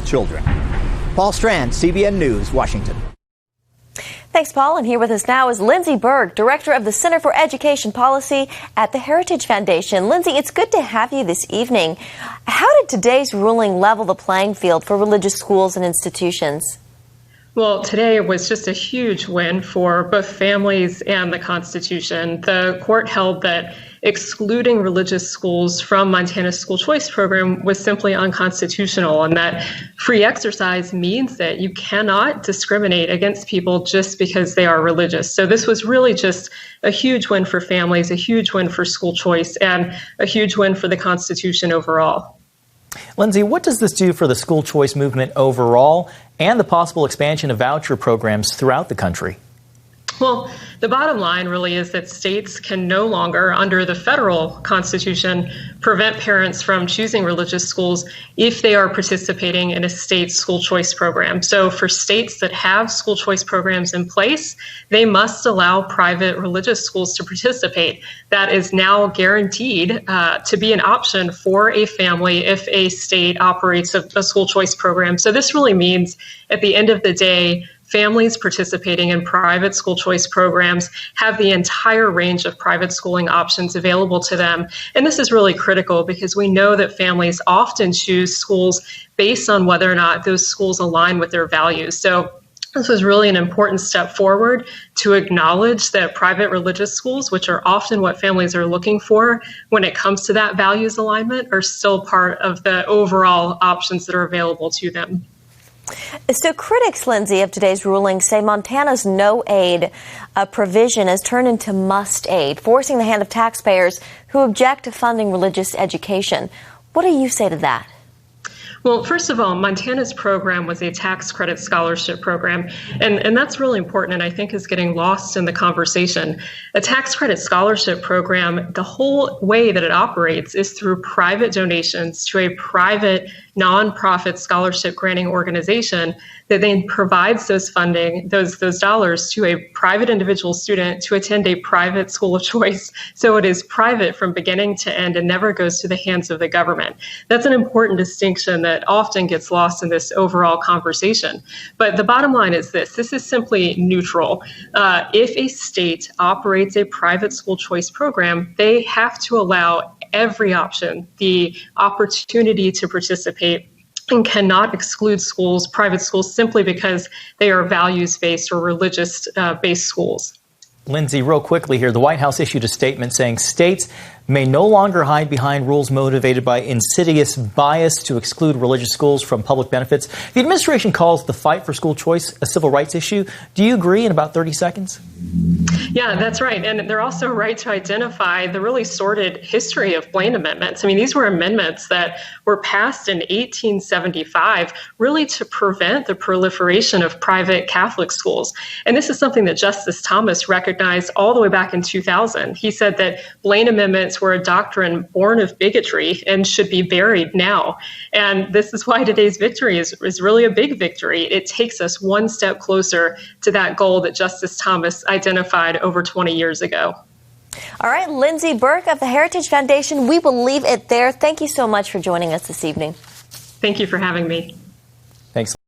children. Paul Strand, CBN News, Washington. Thanks, Paul. And here with us now is Lindsey Burke, Director of the Center for Education Policy at the Heritage Foundation. Lindsey, it's good to have you this evening. How did today's ruling level the playing field for religious schools and institutions? Well, today was just a huge win for both families and the Constitution. The court held that excluding religious schools from Montana's school choice program was simply unconstitutional, and that free exercise means that you cannot discriminate against people just because they are religious. So this was really just a huge win for families, a huge win for school choice, and a huge win for the Constitution overall. Lindsey, what does this do for the school choice movement overall and the possible expansion of voucher programs throughout the country? Well, the bottom line really is that states can no longer, under the federal Constitution, prevent parents from choosing religious schools if they are participating in a state school choice program. So for states that have school choice programs in place, they must allow private religious schools to participate. That is now guaranteed to be an option for a family if a state operates a school choice program. So this really means, at the end of the day, families participating in private school choice programs have the entire range of private schooling options available to them. And this is really critical because we know that families often choose schools based on whether or not those schools align with their values. So this was really an important step forward to acknowledge that private religious schools, which are often what families are looking for when it comes to that values alignment, are still part of the overall options that are available to them. So critics, Lindsey, of today's ruling say Montana's no aid provision has turned into must aid, forcing the hand of taxpayers who object to funding religious education. What do you say to that? Well, first of all, Montana's program was a tax credit scholarship program, and that's really important and I think is getting lost in the conversation. A tax credit scholarship program, the whole way that it operates is through private donations to a private nonprofit scholarship granting organization that then provides those funding, those dollars to a private individual student to attend a private school of choice. So it is private from beginning to end and never goes to the hands of the government. That's an important distinction that often gets lost in this overall conversation. But the bottom line is this is simply neutral. If a state operates a private school choice program, they have to allow every option, the opportunity to participate, and cannot exclude schools, private schools, simply because they are values-based or religious-based schools. Lindsey, real quickly here, the White House issued a statement saying states may no longer hide behind rules motivated by insidious bias to exclude religious schools from public benefits. The administration calls the fight for school choice a civil rights issue. Do you agree in about 30 seconds? Yeah, that's right. And they're also right to identify the really sordid history of Blaine amendments. I mean, these were amendments that were passed in 1875, really to prevent the proliferation of private Catholic schools. And this is something that Justice Thomas recognized all the way back in 2000. He said that Blaine amendments were a doctrine born of bigotry and should be buried now. And this is why today's victory is really a big victory. It takes us one step closer to that goal that Justice Thomas identified over 20 years ago. All right, Lindsey Burke of the Heritage Foundation, we will leave it there. Thank you so much for joining us this evening. Thank you for having me. Thanks.